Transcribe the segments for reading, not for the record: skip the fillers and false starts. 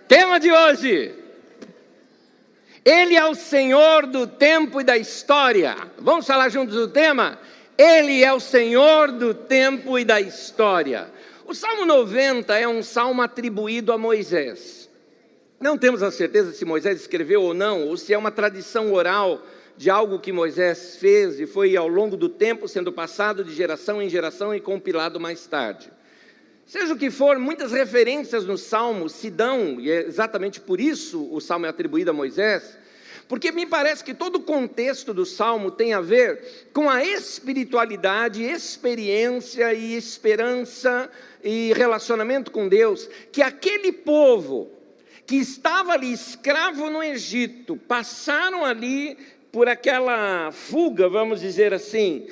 Tema de hoje: Ele é o Senhor do tempo e da história. Vamos falar juntos do tema? Ele é o Senhor do tempo e da história. O Salmo 90 é um salmo atribuído a Moisés. Não temos a certeza se Moisés escreveu ou não, ou se é uma tradição oral de algo que Moisés fez e foi ao longo do tempo sendo passado de geração em geração e compilado mais tarde. Seja o que for, muitas referências no Salmo se dão, e é exatamente por isso o Salmo é atribuído a Moisés, porque me parece que todo o contexto do Salmo tem a ver com a espiritualidade, experiência e esperança e relacionamento com Deus, que aquele povo que estava ali escravo no Egito, passaram ali por aquela fuga, vamos dizer assim,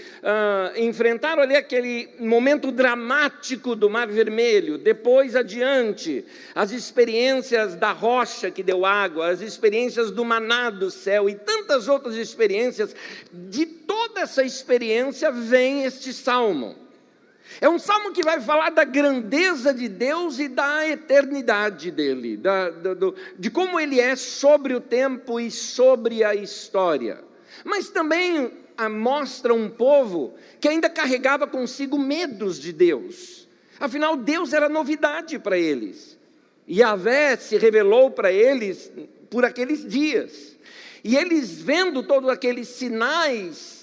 enfrentaram ali aquele momento dramático do Mar Vermelho, depois adiante, as experiências da rocha que deu água, as experiências do maná do céu e tantas outras experiências. De toda essa experiência vem este salmo. É um salmo que vai falar da grandeza de Deus e da eternidade dele, de como ele é sobre o tempo e sobre a história. Mas também mostra um povo que ainda carregava consigo medos de Deus. Afinal, Deus era novidade para eles. Yahvé se revelou para eles por aqueles dias. E eles vendo todos aqueles sinais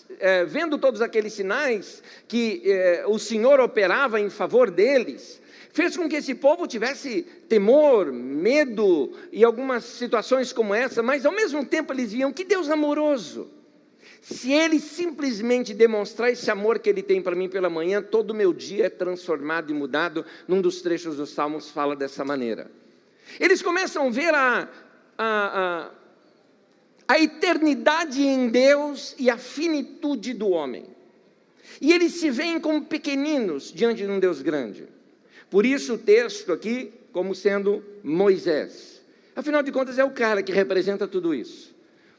que o Senhor operava em favor deles, fez com que esse povo tivesse temor, medo e algumas situações como essa, mas ao mesmo tempo eles viam que Deus amoroso. Se Ele simplesmente demonstrar esse amor que Ele tem para mim pela manhã, todo o meu dia é transformado e mudado. Num dos trechos dos Salmos fala dessa maneira. Eles começam a ver a eternidade em Deus e a finitude do homem. E eles se veem como pequeninos diante de um Deus grande. Por isso o texto aqui como sendo Moisés. Afinal de contas é o cara que representa tudo isso.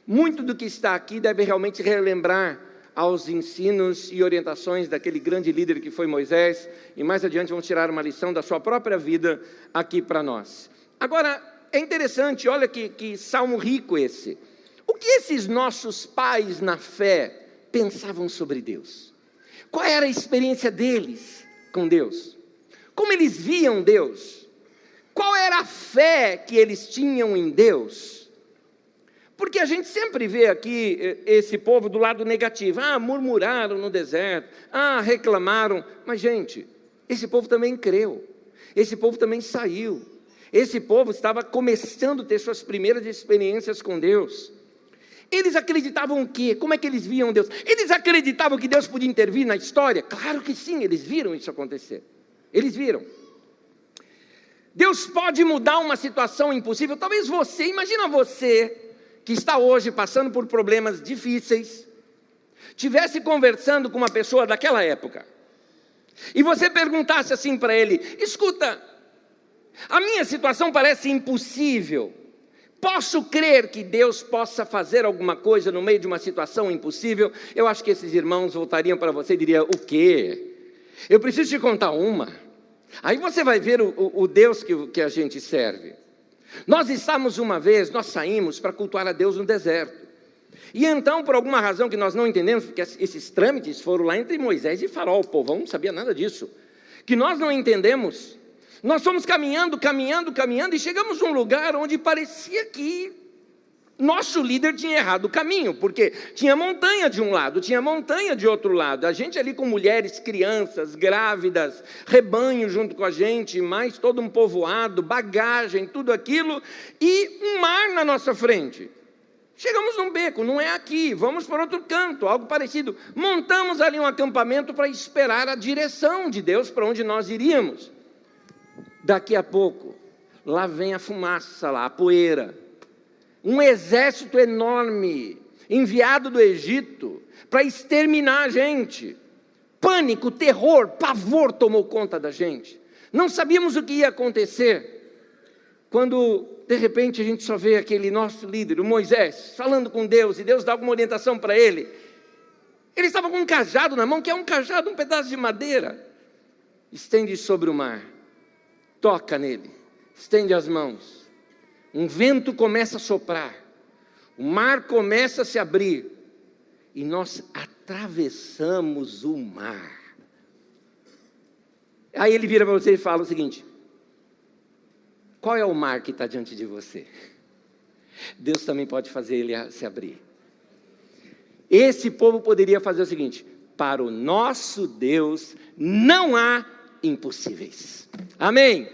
Muito do que está aqui deve realmente relembrar aos ensinos e orientações daquele grande líder que foi Moisés. E mais adiante vamos tirar uma lição da sua própria vida aqui para nós. Agora, é interessante, olha que salmo rico esse. O que esses nossos pais na fé pensavam sobre Deus? Qual era a experiência deles com Deus? Como eles viam Deus? Qual era a fé que eles tinham em Deus? Porque a gente sempre vê aqui esse povo do lado negativo. Murmuraram no deserto. Reclamaram. Mas, gente, esse povo também creu. Esse povo também saiu. Esse povo estava começando a ter suas primeiras experiências com Deus. Eles acreditavam o quê? Como é que eles viam Deus? Eles acreditavam que Deus podia intervir na história? Claro que sim, eles viram isso acontecer. Eles viram. Deus pode mudar uma situação impossível. Talvez imagina você que está hoje passando por problemas difíceis, estivesse conversando com uma pessoa daquela época, e você perguntasse assim para ele: escuta, a minha situação parece impossível. Posso crer que Deus possa fazer alguma coisa no meio de uma situação impossível? Eu acho que esses irmãos voltariam para você e diriam: o quê? Eu preciso te contar uma. Aí você vai ver o Deus que a gente serve. Nós saímos para cultuar a Deus no deserto. E então, por alguma razão que nós não entendemos, porque esses trâmites foram lá entre Moisés e Faraó, o povão não sabia nada disso, que nós não entendemos. Nós fomos caminhando e chegamos a um lugar onde parecia que nosso líder tinha errado o caminho, porque tinha montanha de um lado, tinha montanha de outro lado, a gente ali com mulheres, crianças, grávidas, rebanho junto com a gente, mais todo um povoado, bagagem, tudo aquilo, e um mar na nossa frente. Chegamos num beco, não é aqui, vamos para outro canto, algo parecido. Montamos ali um acampamento para esperar a direção de Deus para onde nós iríamos. Daqui a pouco, lá vem a fumaça, a poeira. Um exército enorme, enviado do Egito, para exterminar a gente. Pânico, terror, pavor tomou conta da gente. Não sabíamos o que ia acontecer. Quando, de repente, a gente só vê aquele nosso líder, o Moisés, falando com Deus, e Deus dá alguma orientação para ele. Ele estava com um cajado na mão, que é um cajado, um pedaço de madeira. Estende sobre o mar. Toca nele, estende as mãos, um vento começa a soprar, o mar começa a se abrir, e nós atravessamos o mar. Aí ele vira para você e fala o seguinte: qual é o mar que está diante de você? Deus também pode fazer ele se abrir. Esse povo poderia fazer o seguinte: para o nosso Deus não há impossíveis. Amém?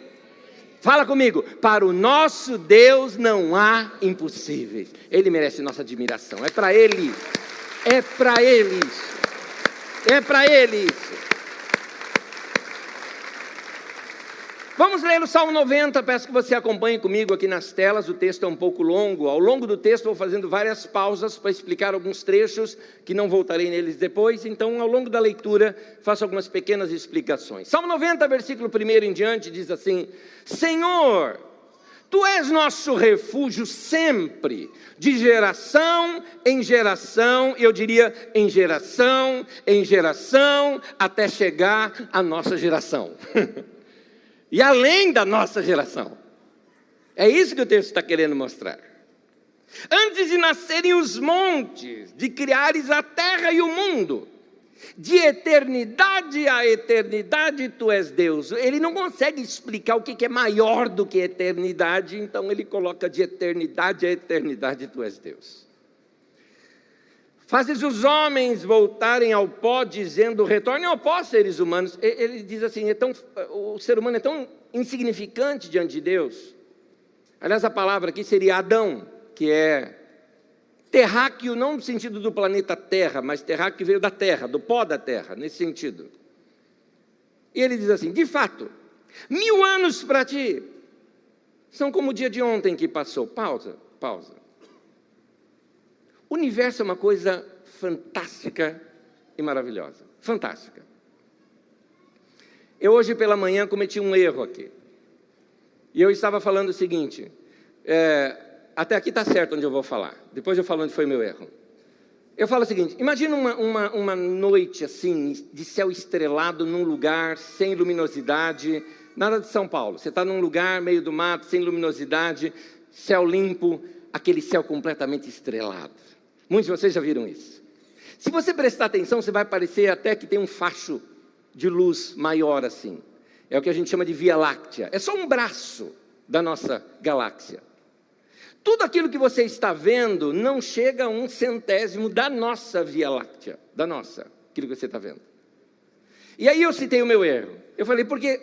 Fala comigo: para o nosso Deus não há impossíveis. Ele merece nossa admiração. É para Ele. É para Ele isso. É para Ele isso. Vamos ler o Salmo 90, peço que você acompanhe comigo aqui nas telas, o texto é um pouco longo. Ao longo do texto vou fazendo várias pausas para explicar alguns trechos, que não voltarei neles depois. Então, ao longo da leitura, faço algumas pequenas explicações. Salmo 90, versículo 1 em diante, diz assim: Senhor, Tu és nosso refúgio sempre, de geração em geração, eu diria em geração, até chegar à nossa geração. E além da nossa geração. É isso que o texto está querendo mostrar. Antes de nascerem os montes, de criares a terra e o mundo, de eternidade a eternidade tu és Deus. Ele não consegue explicar o que é maior do que eternidade, então ele coloca de eternidade a eternidade tu és Deus. Fazes os homens voltarem ao pó, dizendo: retornem ao pó, seres humanos. Ele diz assim: o ser humano é tão insignificante diante de Deus. Aliás, a palavra aqui seria Adão, que é terráqueo, não no sentido do planeta Terra, mas terráqueo que veio da terra, do pó da terra, nesse sentido. E ele diz assim: de fato, 1000 anos para ti são como o dia de ontem que passou. Pausa. O universo é uma coisa fantástica e maravilhosa. Fantástica. Eu hoje pela manhã cometi um erro aqui. E eu estava falando o seguinte, até aqui está certo onde eu vou falar. Depois eu falo onde foi meu erro. Eu falo o seguinte: imagina uma noite assim, de céu estrelado, num lugar sem luminosidade, nada de São Paulo. Você está num lugar meio do mato, sem luminosidade, céu limpo, aquele céu completamente estrelado. Muitos de vocês já viram isso. Se você prestar atenção, você vai parecer até que tem um facho de luz maior assim. É o que a gente chama de Via Láctea. É só um braço da nossa galáxia. Tudo aquilo que você está vendo não chega a 1/100º da nossa Via Láctea. Da nossa, aquilo que você está vendo. E aí eu citei o meu erro. Eu falei, porque,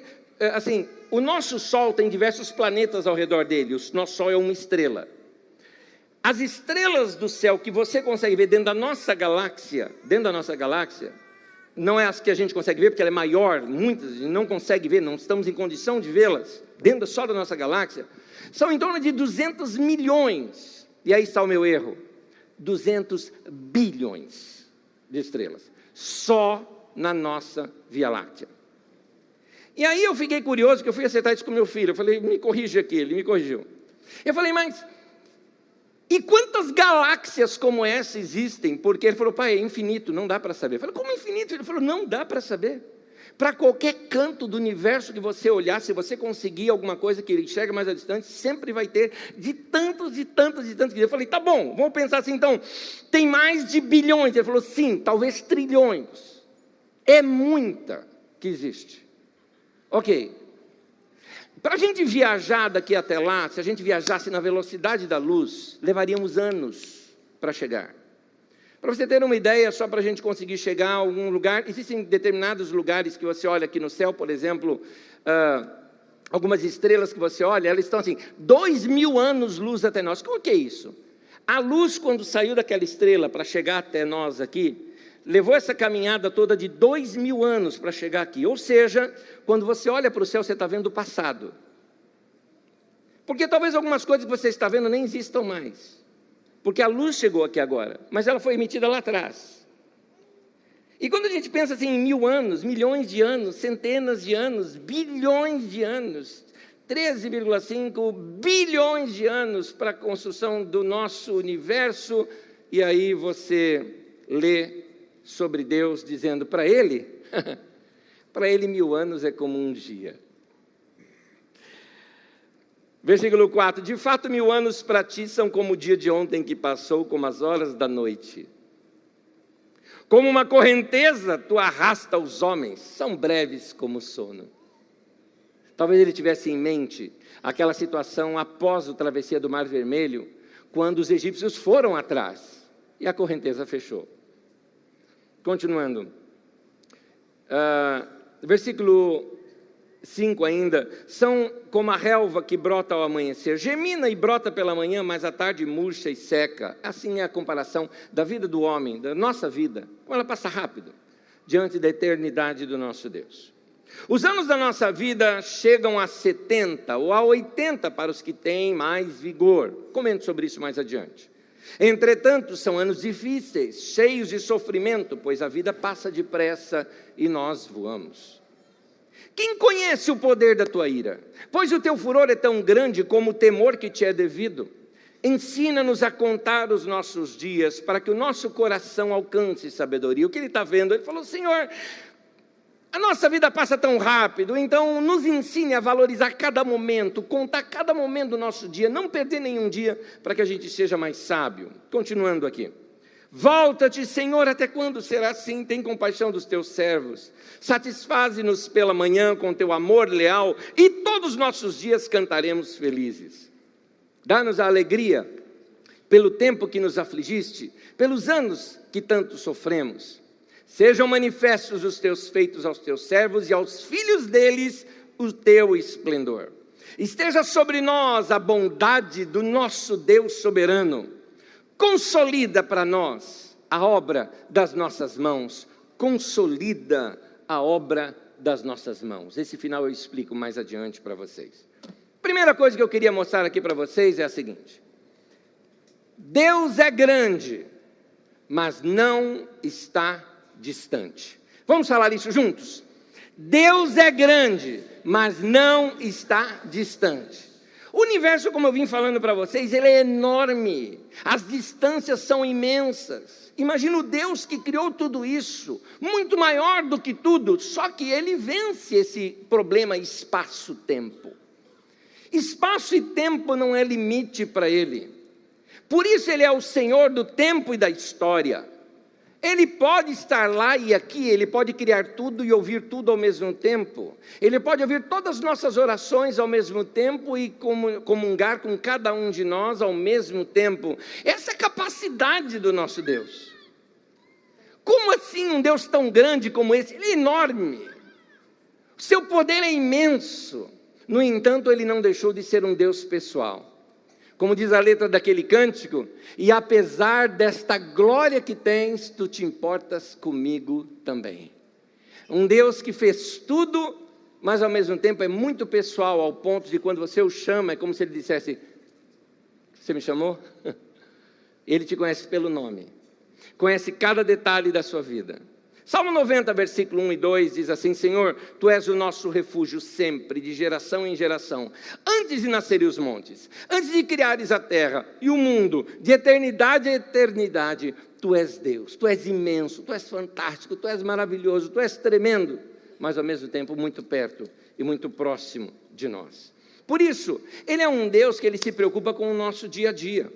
assim, o nosso Sol tem diversos planetas ao redor dele. O nosso Sol é uma estrela. As estrelas do céu que você consegue ver dentro da nossa galáxia, não é as que a gente consegue ver, porque ela é maior, muitas a gente não consegue ver, não estamos em condição de vê-las, dentro só da nossa galáxia, são em torno de 200 milhões, e aí está o meu erro, 200 bilhões de estrelas, só na nossa Via Láctea. E aí eu fiquei curioso, que eu fui acertar isso com meu filho, eu falei, me corrige aqui, ele me corrigiu. Eu falei, mas e quantas galáxias como essa existem? Porque ele falou, pai, é infinito, não dá para saber. Eu falei, como infinito? Ele falou, não dá para saber. Para qualquer canto do universo que você olhar, se você conseguir alguma coisa que ele enxerga mais à distância, sempre vai ter de tantos. Eu falei, tá bom, vamos pensar assim então, tem mais de bilhões. Ele falou, sim, talvez trilhões. É muita que existe. Ok. Para a gente viajar daqui até lá, se a gente viajasse na velocidade da luz, levaríamos anos para chegar. Para você ter uma ideia, só para a gente conseguir chegar a algum lugar, existem determinados lugares que você olha aqui no céu, por exemplo, algumas estrelas que você olha, elas estão assim, 2000 anos-luz até nós. Como que é isso? A luz, quando saiu daquela estrela para chegar até nós aqui, levou essa caminhada toda de 2000 anos para chegar aqui. Ou seja, quando você olha para o céu, você está vendo o passado. Porque talvez algumas coisas que você está vendo nem existam mais. Porque a luz chegou aqui agora, mas ela foi emitida lá atrás. E quando a gente pensa assim em 1000 anos, milhões de anos, centenas de anos, bilhões de anos, 13,5 bilhões de anos para a construção do nosso universo, e aí você lê sobre Deus dizendo para ele 1000 anos é como um dia. Versículo 4: de fato 1000 anos para ti são como o dia de ontem que passou, como as horas da noite. Como uma correnteza tu arrasta os homens, são breves como o sono. Talvez ele tivesse em mente aquela situação após a travessia do Mar Vermelho, quando os egípcios foram atrás e a correnteza fechou. Continuando, versículo 5 ainda: são como a relva que brota ao amanhecer, germina e brota pela manhã, mas à tarde murcha e seca. Assim é a comparação da vida do homem, da nossa vida, como ela passa rápido, diante da eternidade do nosso Deus. Os anos da nossa vida chegam a 70 ou a 80 para os que têm mais vigor. Comento sobre isso mais adiante. Entretanto, são anos difíceis, cheios de sofrimento, pois a vida passa depressa e nós voamos. Quem conhece o poder da tua ira? Pois o teu furor é tão grande como o temor que te é devido. Ensina-nos a contar os nossos dias, para que o nosso coração alcance sabedoria. O que ele está vendo? Ele falou: Senhor, a nossa vida passa tão rápido, então nos ensine a valorizar cada momento, contar cada momento do nosso dia, não perder nenhum dia, para que a gente seja mais sábio. Continuando aqui: volta-te, Senhor, até quando será assim? Tem compaixão dos teus servos. Satisfaze-nos pela manhã com teu amor leal, e todos os nossos dias cantaremos felizes. Dá-nos a alegria pelo tempo que nos afligiste, pelos anos que tanto sofremos. Sejam manifestos os teus feitos aos teus servos e aos filhos deles o teu esplendor. Esteja sobre nós a bondade do nosso Deus soberano. Consolida para nós a obra das nossas mãos. Consolida a obra das nossas mãos. Esse final eu explico mais adiante para vocês. Primeira coisa que eu queria mostrar aqui para vocês é a seguinte: Deus é grande, mas não está distante. Vamos falar isso juntos? Deus é grande, mas não está distante. O universo, como eu vim falando para vocês, ele é enorme. As distâncias são imensas. Imagina o Deus que criou tudo isso, muito maior do que tudo, só que ele vence esse problema espaço-tempo. Espaço e tempo não é limite para ele. Por isso ele é o Senhor do tempo e da história. Ele pode estar lá e aqui, ele pode criar tudo e ouvir tudo ao mesmo tempo. Ele pode ouvir todas as nossas orações ao mesmo tempo e comungar com cada um de nós ao mesmo tempo. Essa é a capacidade do nosso Deus. Como assim um Deus tão grande como esse? Ele é enorme. O seu poder é imenso. No entanto, ele não deixou de ser um Deus pessoal. Como diz a letra daquele cântico: e apesar desta glória que tens, tu te importas comigo também. Um Deus que fez tudo, mas ao mesmo tempo é muito pessoal, ao ponto de quando você o chama, é como se ele dissesse: você me chamou? Ele te conhece pelo nome, conhece cada detalhe da sua vida. Salmo 90, versículo 1 e 2 diz assim: Senhor, Tu és o nosso refúgio sempre, de geração em geração. Antes de nascerem os montes, antes de criares a terra e o mundo, de eternidade a eternidade, Tu és Deus, Tu és imenso, Tu és fantástico, Tu és maravilhoso, Tu és tremendo, mas ao mesmo tempo muito perto e muito próximo de nós. Por isso, Ele é um Deus que Ele se preocupa com o nosso dia a dia.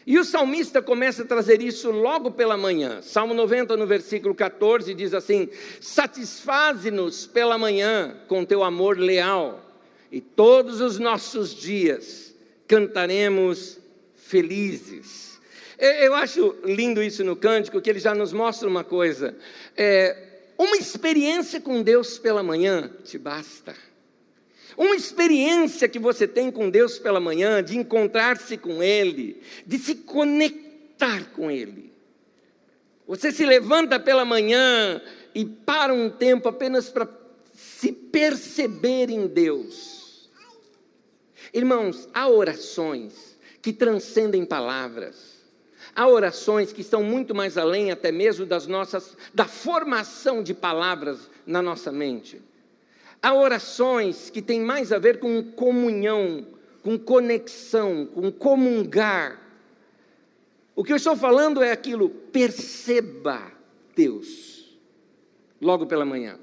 E o salmista começa a trazer isso logo pela manhã. Salmo 90, no versículo 14, diz assim: satisfaze-nos pela manhã com teu amor leal, e todos os nossos dias cantaremos felizes. Eu acho lindo isso no cântico, que ele já nos mostra uma coisa. Uma experiência com Deus pela manhã te basta. Uma experiência que você tem com Deus pela manhã, de encontrar-se com Ele, de se conectar com Ele. Você se levanta pela manhã e para um tempo apenas para se perceber em Deus. Irmãos, há orações que transcendem palavras. Há orações que estão muito mais além até mesmo da formação de palavras na nossa mente. Há orações que têm mais a ver com comunhão, com conexão, com comungar. O que eu estou falando é aquilo: perceba Deus logo pela manhã.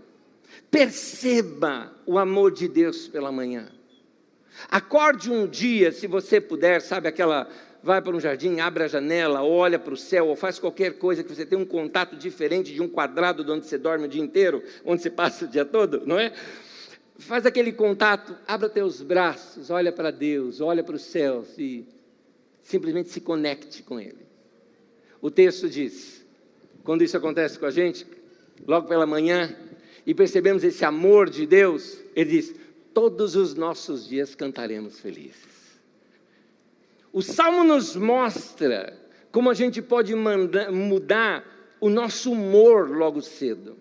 Perceba o amor de Deus pela manhã. Acorde um dia, se você puder, sabe aquela... Vai para um jardim, abre a janela, olha para o céu, ou faz qualquer coisa que você tenha um contato diferente de um quadrado de onde você dorme o dia inteiro, onde você passa o dia todo, não é? Faz aquele contato, abra teus braços, olha para Deus, olha para os céus e simplesmente se conecte com Ele. O texto diz, quando isso acontece com a gente, logo pela manhã, e percebemos esse amor de Deus, Ele diz, todos os nossos dias cantaremos felizes. O Salmo nos mostra como a gente pode mudar o nosso humor logo cedo.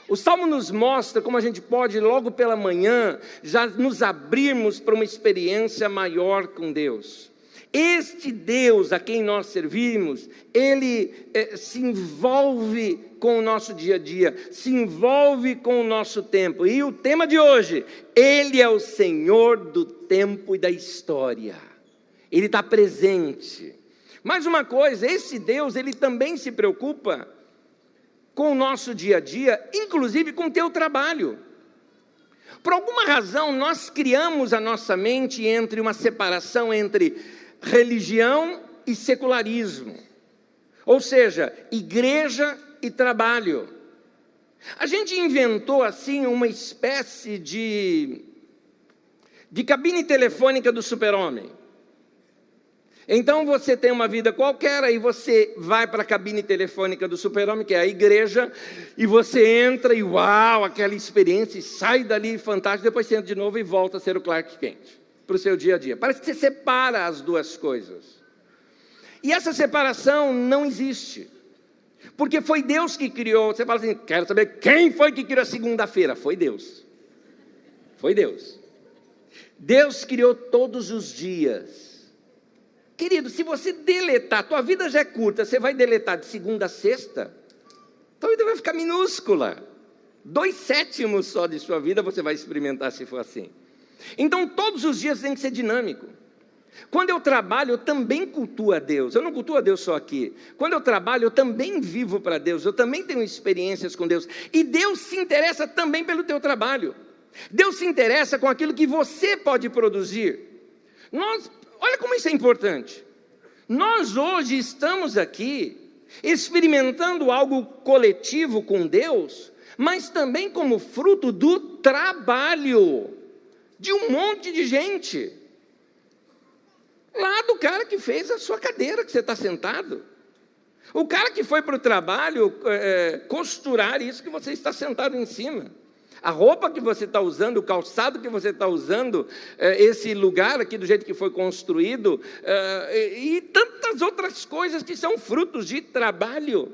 O Salmo nos mostra como a gente pode, logo pela manhã, já nos abrirmos para uma experiência maior com Deus. Este Deus a quem nós servimos, Ele se envolve com o nosso dia a dia, se envolve com o nosso tempo. E o tema de hoje, Ele é o Senhor do tempo e da história. Ele está presente. Mais uma coisa, esse Deus, Ele também se preocupa com o nosso dia a dia, inclusive com o teu trabalho. Por alguma razão, nós criamos a nossa mente entre uma separação entre religião e secularismo. Ou seja, igreja e trabalho. A gente inventou assim uma espécie de cabine telefônica do super-homem. Então você tem uma vida qualquer, aí você vai para a cabine telefônica do super-homem, que é a igreja, e você entra e uau, aquela experiência, e sai dali fantástico, depois você entra de novo e volta a ser o Clark Kent, para o seu dia a dia. Parece que você separa as duas coisas. E essa separação não existe, porque foi Deus que criou. Você fala assim, quero saber quem foi que criou a segunda-feira? Foi Deus. Foi Deus. Deus criou todos os dias. Querido, se você deletar, tua vida já é curta, você vai deletar de segunda a sexta, tua vida vai ficar minúscula. 2/7 só de sua vida você vai experimentar se for assim. Então, todos os dias tem que ser dinâmico. Quando eu trabalho, eu também cultuo a Deus. Eu não cultuo a Deus só aqui. Quando eu trabalho, eu também vivo para Deus. Eu também tenho experiências com Deus. E Deus se interessa também pelo teu trabalho. Deus se interessa com aquilo que você pode produzir. Olha como isso é importante. Nós hoje estamos aqui experimentando algo coletivo com Deus, mas também como fruto do trabalho de um monte de gente. Lá do cara que fez a sua cadeira que você está sentado. O cara que foi para o trabalho costurar isso que você está sentado em cima. A roupa que você está usando, o calçado que você está usando, esse lugar aqui do jeito que foi construído, e tantas outras coisas que são frutos de trabalho.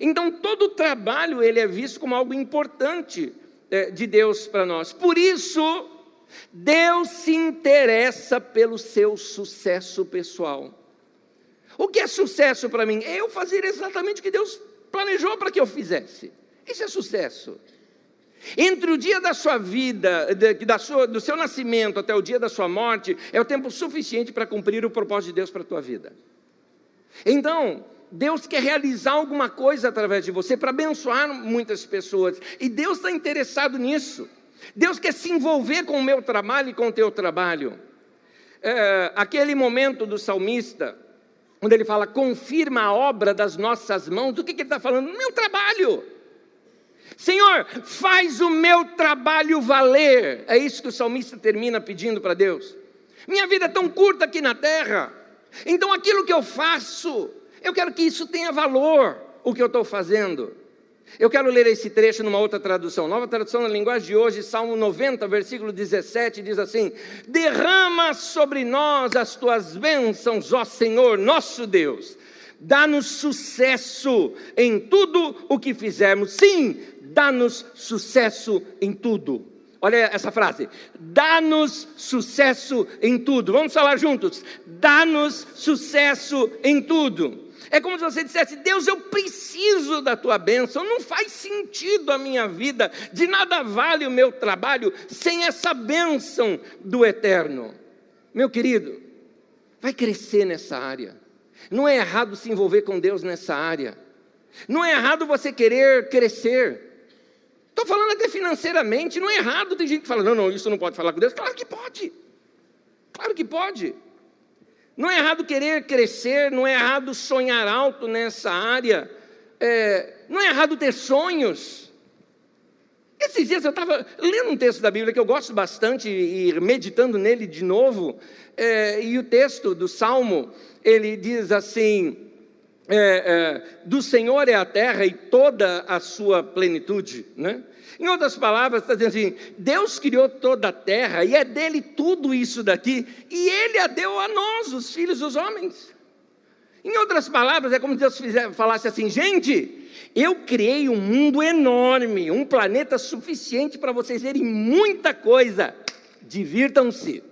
Então, todo trabalho ele é visto como algo importante de Deus para nós. Por isso, Deus se interessa pelo seu sucesso pessoal. O que é sucesso para mim? É eu fazer exatamente o que Deus planejou para que eu fizesse. Isso é sucesso. Entre o dia da sua vida, do seu nascimento até o dia da sua morte, é o tempo suficiente para cumprir o propósito de Deus para a tua vida. Então, Deus quer realizar alguma coisa através de você para abençoar muitas pessoas. E Deus está interessado nisso. Deus quer se envolver com o meu trabalho e com o teu trabalho. Aquele momento do salmista, onde ele fala, confirma a obra das nossas mãos. Do que ele está falando? No meu trabalho. Senhor, faz o meu trabalho valer. É isso que o salmista termina pedindo para Deus. Minha vida é tão curta aqui na terra. Então aquilo que eu faço, eu quero que isso tenha valor, o que eu estou fazendo. Eu quero ler esse trecho numa outra tradução. Nova tradução na linguagem de hoje, Salmo 90, versículo 17, diz assim: derrama sobre nós as tuas bênçãos, ó Senhor, nosso Deus. Dá-nos sucesso em tudo o que fizermos. Sim, dá-nos sucesso em tudo. Olha essa frase. Dá-nos sucesso em tudo. Vamos falar juntos. Dá-nos sucesso em tudo. É como se você dissesse, Deus, eu preciso da tua bênção. Não faz sentido a minha vida. De nada vale o meu trabalho sem essa bênção do eterno. Meu querido, vai crescer nessa área. Não é errado se envolver com Deus nessa área. Não é errado você querer crescer. Estou falando até financeiramente, não é errado. Tem gente que fala, não, isso não pode falar com Deus. Claro que pode. Claro que pode. Não é errado querer crescer, não é errado sonhar alto nessa área, não é errado ter sonhos. Esses dias eu estava lendo um texto da Bíblia que eu gosto bastante e meditando nele de novo, e o texto do Salmo, ele diz assim, do Senhor é a terra e toda a sua plenitude, né? Em outras palavras, está dizendo assim, Deus criou toda a terra e é dele tudo isso daqui, e ele a deu a nós, os filhos dos homens. Em outras palavras, é como se Deus falasse assim, gente, eu criei um mundo enorme, um planeta suficiente para vocês verem muita coisa, divirtam-se.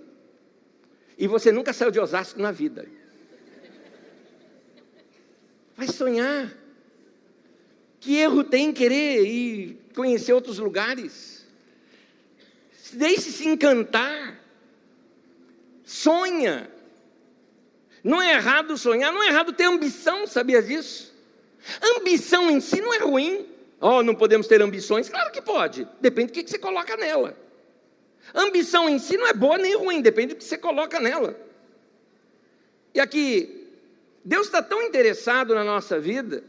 E você nunca saiu de Osasco na vida. Vai sonhar. Que erro tem querer ir conhecer outros lugares? Deixe-se encantar. Sonha. Não é errado sonhar, não é errado ter ambição, sabia disso? Ambição em si não é ruim. Não podemos ter ambições? Claro que pode, depende do que você coloca nela. Ambição em si não é boa nem ruim, depende do que você coloca nela. E aqui, Deus está tão interessado na nossa vida,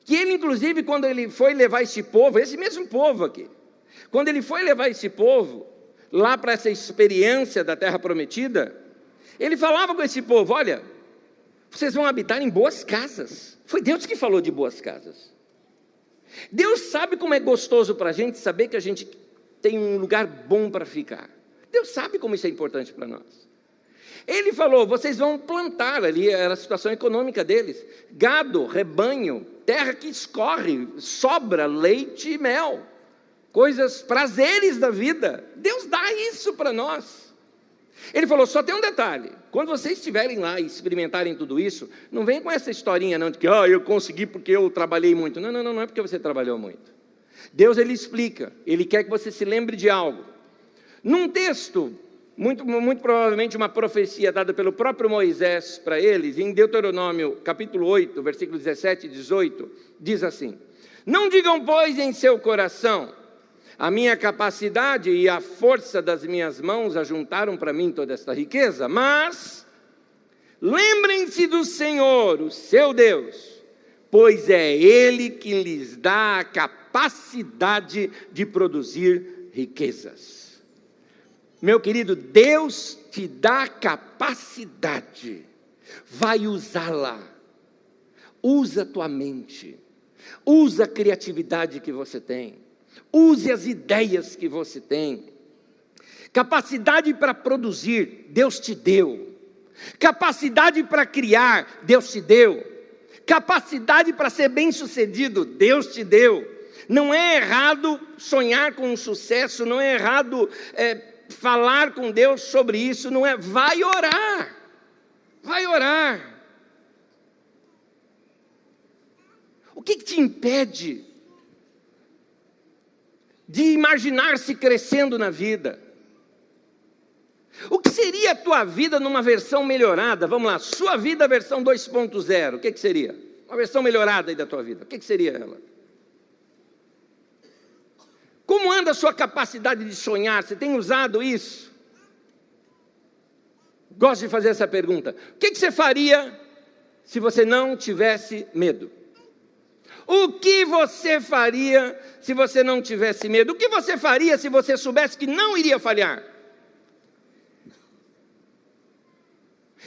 que ele, inclusive, quando ele foi levar esse povo, esse mesmo povo aqui, quando ele foi levar esse povo lá para essa experiência da terra prometida, ele falava com esse povo, olha, vocês vão habitar em boas casas. Foi Deus que falou de boas casas. Deus sabe como é gostoso para a gente saber que a gente tem um lugar bom para ficar. Deus sabe como isso é importante para nós. Ele falou, vocês vão plantar, ali era a situação econômica deles, gado, rebanho, terra que escorre, sobra leite e mel, coisas, prazeres da vida. Deus dá isso para nós. Ele falou, só tem um detalhe, quando vocês estiverem lá e experimentarem tudo isso, não vem com essa historinha não, de que eu consegui porque eu trabalhei muito. Não é porque você trabalhou muito. Deus, ele explica, ele quer que você se lembre de algo. Num texto, muito provavelmente uma profecia dada pelo próprio Moisés para eles, em Deuteronômio capítulo 8, versículo 17 e 18, diz assim, não digam, pois, em seu coração, a minha capacidade e a força das minhas mãos ajuntaram para mim toda esta riqueza, mas lembrem-se do Senhor, o seu Deus, pois é Ele que lhes dá a capacidade de produzir riquezas. Meu querido, Deus te dá capacidade, vai usá-la, usa a tua mente, usa a criatividade que você tem, use as ideias que você tem, capacidade para produzir, Deus te deu, capacidade para criar, Deus te deu, capacidade para ser bem-sucedido, Deus te deu. Não é errado sonhar com um sucesso, não é errado falar com Deus sobre isso, não é, vai orar, o que te impede de imaginar-se crescendo na vida? O que seria a tua vida numa versão melhorada? Vamos lá, sua vida versão 2.0, o que seria? Uma versão melhorada aí da tua vida, o que seria ela? Como anda a sua capacidade de sonhar? Você tem usado isso? Gosto de fazer essa pergunta. O que você faria se você não tivesse medo? O que você faria se você não tivesse medo? O que você faria se você soubesse que não iria falhar?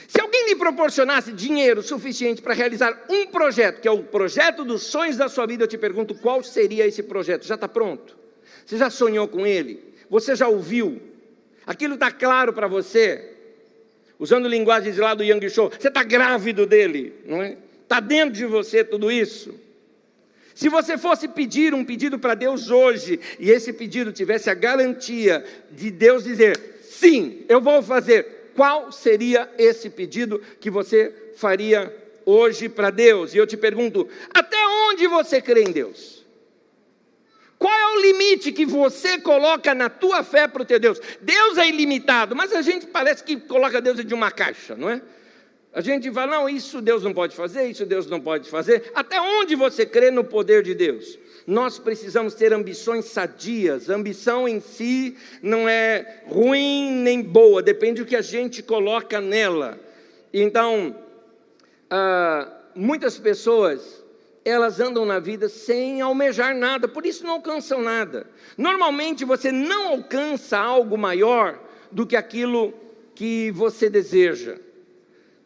Se alguém lhe proporcionasse dinheiro suficiente para realizar um projeto, que é o projeto dos sonhos da sua vida, eu te pergunto, qual seria esse projeto? Já está pronto? Você já sonhou com ele? Você já ouviu? Aquilo está claro para você? Usando linguagens lá do Yang Show, você está grávido dele, não é? Está dentro de você tudo isso? Se você fosse pedir um pedido para Deus hoje, e esse pedido tivesse a garantia de Deus dizer, sim, eu vou fazer, qual seria esse pedido que você faria hoje para Deus? E eu te pergunto, até onde você crê em Deus? Qual é o limite que você coloca na tua fé para o teu Deus? Deus é ilimitado, mas a gente parece que coloca Deus dentro de uma caixa, não é? A gente fala, não, isso Deus não pode fazer, isso Deus não pode fazer. Até onde você crê no poder de Deus? Nós precisamos ter ambições sadias. A ambição em si não é ruim nem boa, depende do que a gente coloca nela. Então, muitas pessoas, elas andam na vida sem almejar nada, por isso não alcançam nada. Normalmente você não alcança algo maior do que aquilo que você deseja.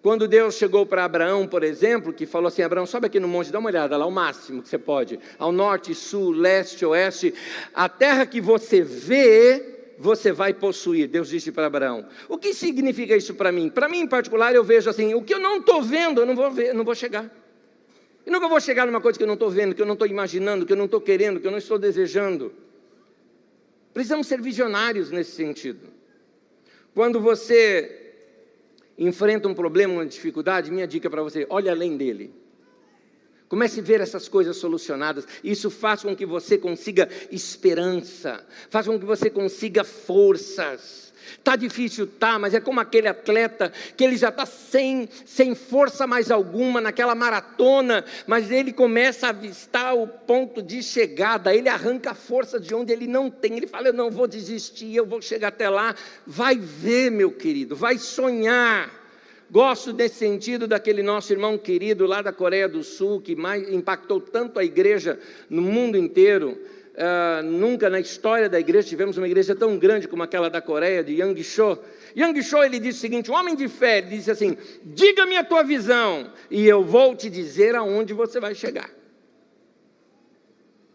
Quando Deus chegou para Abraão, por exemplo, que falou assim: Abraão, sobe aqui no monte, dá uma olhada lá, o máximo que você pode, ao norte, sul, leste, oeste, a terra que você vê, você vai possuir. Deus disse para Abraão. O que significa isso para mim? Para mim, em particular, eu vejo assim: o que eu não estou vendo, eu não vou ver, não vou chegar. E nunca vou chegar numa coisa que eu não estou vendo, que eu não estou imaginando, que eu não estou querendo, que eu não estou desejando. Precisamos ser visionários nesse sentido. Quando você enfrenta um problema, uma dificuldade, minha dica para você: olhe além dele. Comece a ver essas coisas solucionadas. Isso faz com que você consiga esperança, faz com que você consiga forças. Está difícil, tá, mas é como aquele atleta que ele já está sem força mais alguma naquela maratona, mas ele começa a avistar o ponto de chegada, ele arranca a força de onde ele não tem, ele fala: eu não vou desistir, eu vou chegar até lá. Vai ver, meu querido, vai sonhar. Gosto desse sentido daquele nosso irmão querido lá da Coreia do Sul, que mais impactou tanto a igreja no mundo inteiro. Nunca na história da igreja tivemos uma igreja tão grande como aquela da Coreia, de Yang Cho. Yang Cho, ele disse o seguinte: um homem de fé, ele disse assim: diga-me a tua visão e eu vou te dizer aonde você vai chegar.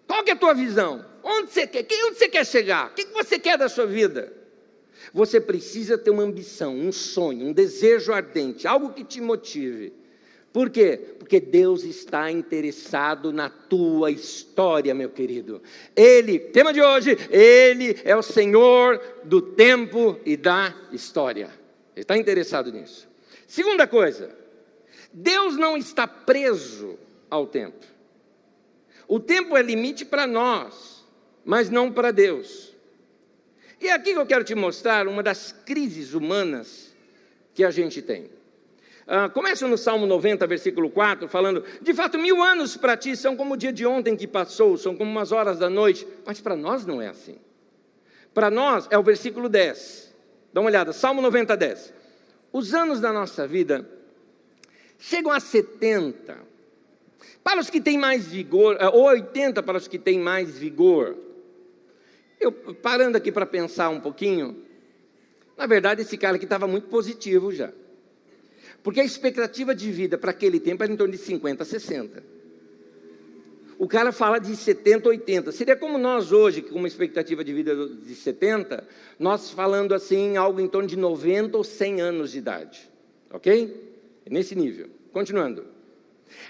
Qual que é a tua visão? Onde você quer chegar? O que você quer da sua vida? Você precisa ter uma ambição, um sonho, um desejo ardente, algo que te motive. Por quê? Porque Deus está interessado na tua história, meu querido. Ele, tema de hoje, Ele é o Senhor do tempo e da história. Ele está interessado nisso. Segunda coisa, Deus não está preso ao tempo. O tempo é limite para nós, mas não para Deus. E é aqui que eu quero te mostrar uma das crises humanas que a gente tem. Começa no Salmo 90, versículo 4, falando: de fato, 1000 anos para ti são como o dia de ontem que passou, são como umas horas da noite. Mas para nós não é assim. Para nós é o versículo 10. Dá uma olhada, Salmo 90, 10. Os anos da nossa vida chegam a 70. Para os que têm mais vigor, ou 80 para os que têm mais vigor. Eu, parando aqui para pensar um pouquinho, na verdade esse cara aqui estava muito positivo já. Porque a expectativa de vida para aquele tempo era em torno de 50, 60. O cara fala de 70, 80. Seria como nós hoje, com uma expectativa de vida de 70, nós falando assim, algo em torno de 90 ou 100 anos de idade. Ok? É nesse nível. Continuando.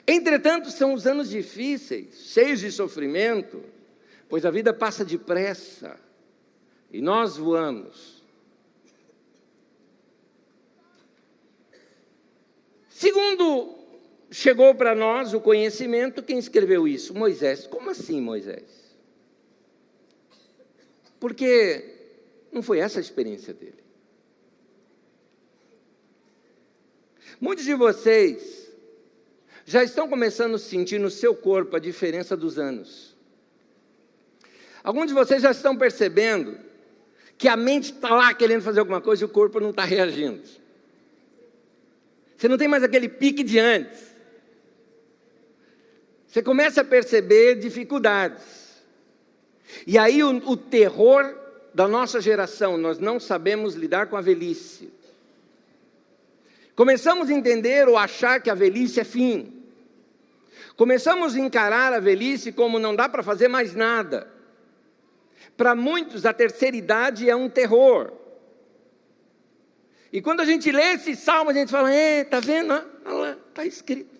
Entretanto, são os anos difíceis, cheios de sofrimento, pois a vida passa depressa e nós voamos. Segundo chegou para nós o conhecimento, quem escreveu isso? Moisés. Como assim, Moisés? Porque não foi essa a experiência dele. Muitos de vocês já estão começando a sentir no seu corpo a diferença dos anos. Alguns de vocês já estão percebendo que a mente está lá querendo fazer alguma coisa e o corpo não está reagindo. Você não tem mais aquele pique de antes. Você começa a perceber dificuldades. E aí o terror da nossa geração, nós não sabemos lidar com a velhice. Começamos a entender ou achar que a velhice é fim. Começamos a encarar a velhice como não dá para fazer mais nada. Para muitos, a terceira idade é um terror. E quando a gente lê esse salmo, a gente fala: está vendo? Olha lá, está escrito.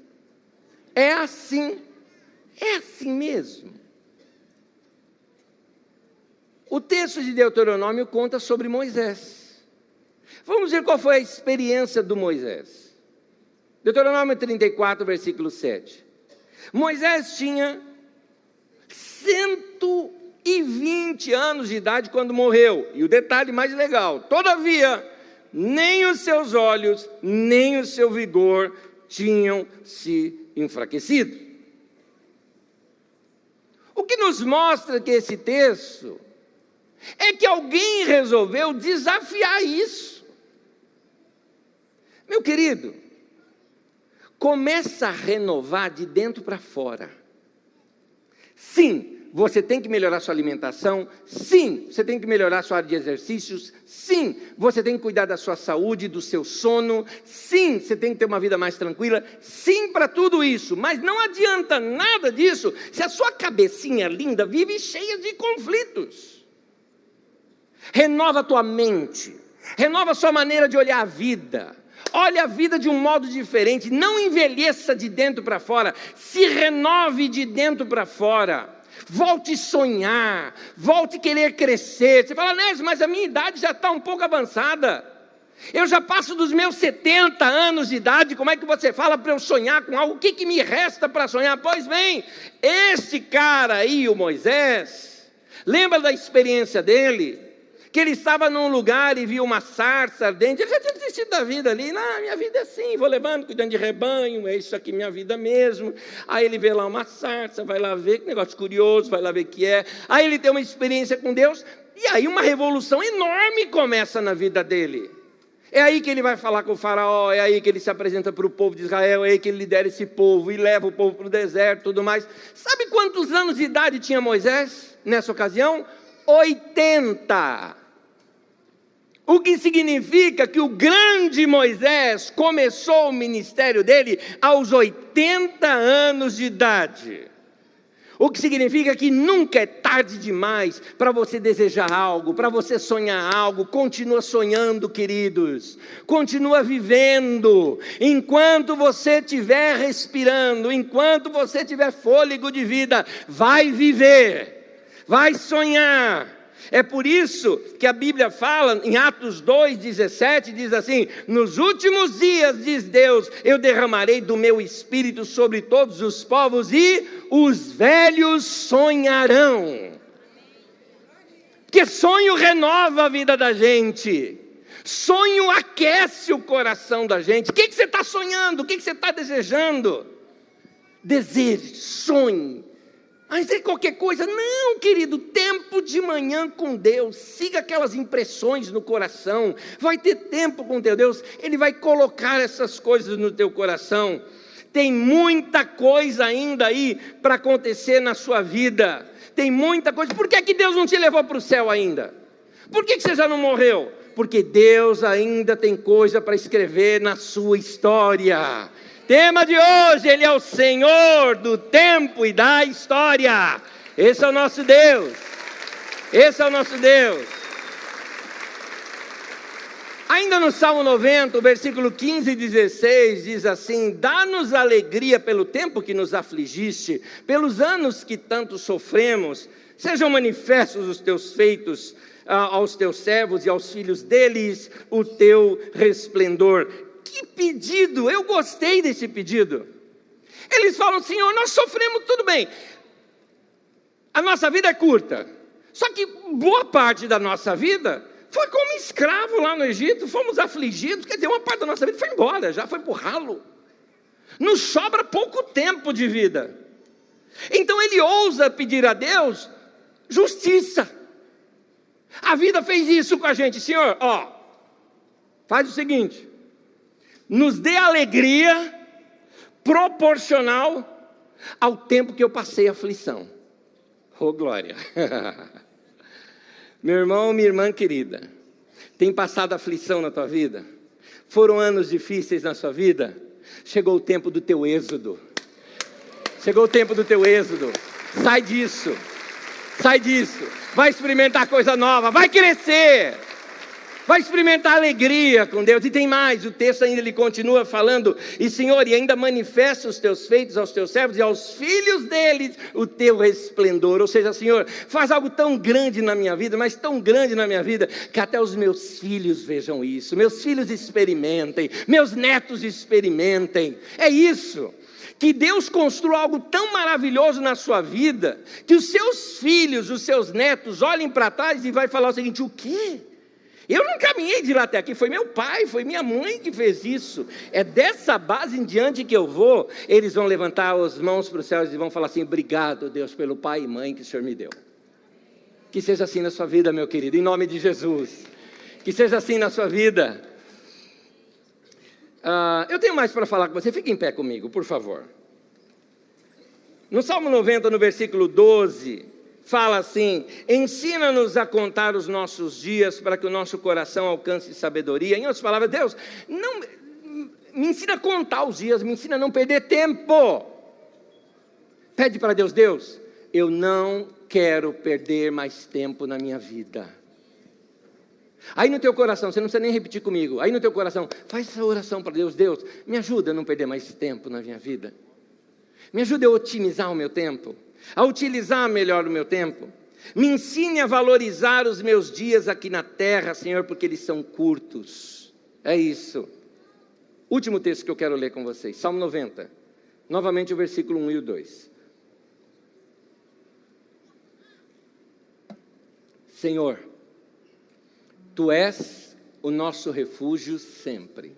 É assim mesmo. O texto de Deuteronômio conta sobre Moisés. Vamos ver qual foi a experiência do Moisés. Deuteronômio 34, versículo 7. Moisés tinha 120 anos de idade quando morreu. E o detalhe mais legal: todavia, nem os seus olhos, nem o seu vigor tinham se enfraquecido. O que nos mostra que esse texto é que alguém resolveu desafiar isso. Meu querido, começa a renovar de dentro para fora. Sim, você tem que melhorar sua alimentação. Sim, você tem que melhorar sua área de exercícios. Sim, você tem que cuidar da sua saúde, do seu sono. Sim, você tem que ter uma vida mais tranquila. Sim, para tudo isso. Mas não adianta nada disso se a sua cabecinha linda vive cheia de conflitos. Renova a tua mente. Renova a sua maneira de olhar a vida. Olhe a vida de um modo diferente. Não envelheça de dentro para fora. Se renove de dentro para fora. Volte a sonhar. Volte a querer crescer. Você fala, Nésio, mas a minha idade já está um pouco avançada. Eu já passo dos meus 70 anos de idade. Como é que você fala para eu sonhar com algo? O que me resta para sonhar? Pois bem, este cara aí, o Moisés, lembra da experiência dele? Que ele estava num lugar e viu uma sarça ardente. Ele já tinha desistido da vida ali. Não, minha vida é assim, vou levando, cuidando de rebanho, é isso aqui minha vida mesmo. Aí ele vê lá uma sarça, vai lá ver, que negócio curioso, vai lá ver o que é. Aí ele tem uma experiência com Deus, e aí uma revolução enorme começa na vida dele. É aí que ele vai falar com o faraó, é aí que ele se apresenta para o povo de Israel, é aí que ele lidera esse povo e leva o povo para o deserto e tudo mais. Sabe quantos anos de idade tinha Moisés nessa ocasião? 80. O que significa que o grande Moisés começou o ministério dele aos 80 anos de idade. O que significa que nunca é tarde demais para você desejar algo, para você sonhar algo. Continua sonhando, queridos. Continua vivendo. Enquanto você estiver respirando, enquanto você tiver fôlego de vida, vai viver, vai sonhar. É por isso que a Bíblia fala, em Atos 2,17, diz assim, nos últimos dias, diz Deus, eu derramarei do meu Espírito sobre todos os povos e os velhos sonharão. Porque sonho renova a vida da gente. Sonho aquece o coração da gente. O que você está sonhando? O que você está desejando? Deseje, sonhe. Mas é qualquer coisa? Não, querido, tempo de manhã com Deus, siga aquelas impressões no coração, vai ter tempo com teu Deus, Ele vai colocar essas coisas no teu coração. Tem muita coisa ainda aí para acontecer na sua vida, tem muita coisa. Por que Deus não te levou para o céu ainda? Por que você já não morreu? Porque Deus ainda tem coisa para escrever na sua história. Tema de hoje, Ele é o Senhor do tempo e da história. Esse é o nosso Deus. Esse é o nosso Deus. Ainda no Salmo 90, o versículo 15 e 16, diz assim, dá-nos alegria pelo tempo que nos afligiste, pelos anos que tanto sofremos, sejam manifestos os teus feitos aos teus servos e aos filhos deles, o teu resplendor. Que pedido, eu gostei desse pedido. Eles falam, Senhor, nós sofremos, tudo bem, a nossa vida é curta, só que boa parte da nossa vida foi como escravo lá no Egito, fomos afligidos, quer dizer, uma parte da nossa vida foi embora, já foi para o ralo, nos sobra pouco tempo de vida. Então ele ousa pedir a Deus justiça. A vida fez isso com a gente, Senhor, faz o seguinte, nos dê alegria proporcional ao tempo que eu passei aflição. Oh, glória! Meu irmão, minha irmã querida, tem passado aflição na tua vida? Foram anos difíceis na sua vida? Chegou o tempo do teu êxodo. Chegou o tempo do teu êxodo. Sai disso. Sai disso. Vai experimentar coisa nova. Vai crescer. Vai experimentar alegria com Deus. E tem mais, o texto ainda ele continua falando, e Senhor, e ainda manifesta os teus feitos aos teus servos e aos filhos deles o teu resplendor. Ou seja, Senhor, faz algo tão grande na minha vida, mas tão grande na minha vida, que até os meus filhos vejam isso, meus filhos experimentem, meus netos experimentem. É isso. Que Deus construa algo tão maravilhoso na sua vida, que os seus filhos, os seus netos olhem para trás e vai falar o seguinte, o quê? Eu não caminhei de lá até aqui, foi meu pai, foi minha mãe que fez isso. É dessa base em diante que eu vou. Eles vão levantar as mãos para os céus e vão falar assim: obrigado, Deus, pelo pai e mãe que o Senhor me deu. Que seja assim na sua vida, meu querido, em nome de Jesus. Que seja assim na sua vida. Eu tenho mais para falar com você, fique em pé comigo, por favor. No Salmo 90, no versículo 12, fala assim: ensina-nos a contar os nossos dias para que o nosso coração alcance sabedoria. Em outras palavras, Deus, não, me ensina a contar os dias, me ensina a não perder tempo. Pede para Deus: Deus, eu não quero perder mais tempo na minha vida. Aí no teu coração, você não precisa nem repetir comigo, aí no teu coração, faz essa oração para Deus: Deus, me ajuda a não perder mais tempo na minha vida. Me ajude a otimizar o meu tempo, a utilizar melhor o meu tempo. Me ensine a valorizar os meus dias aqui na terra, Senhor, porque eles são curtos. É isso. Último texto que eu quero ler com vocês, Salmo 90. Novamente o versículo 1 e o 2. Senhor, Tu és o nosso refúgio sempre.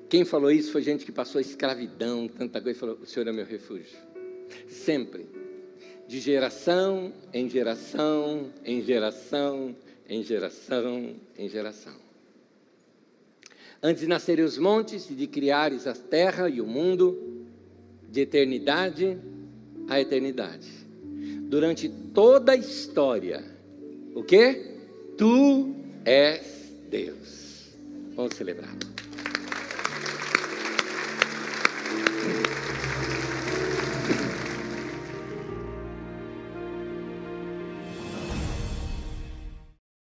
Quem falou isso foi gente que passou a escravidão, tanta coisa, e falou: o Senhor é meu refúgio. Sempre. De geração em geração, em geração, em geração, em geração. Antes de nascerem os montes e de criares a terra e o mundo, de eternidade a eternidade. Durante toda a história, o quê? Tu és Deus. Vamos celebrar.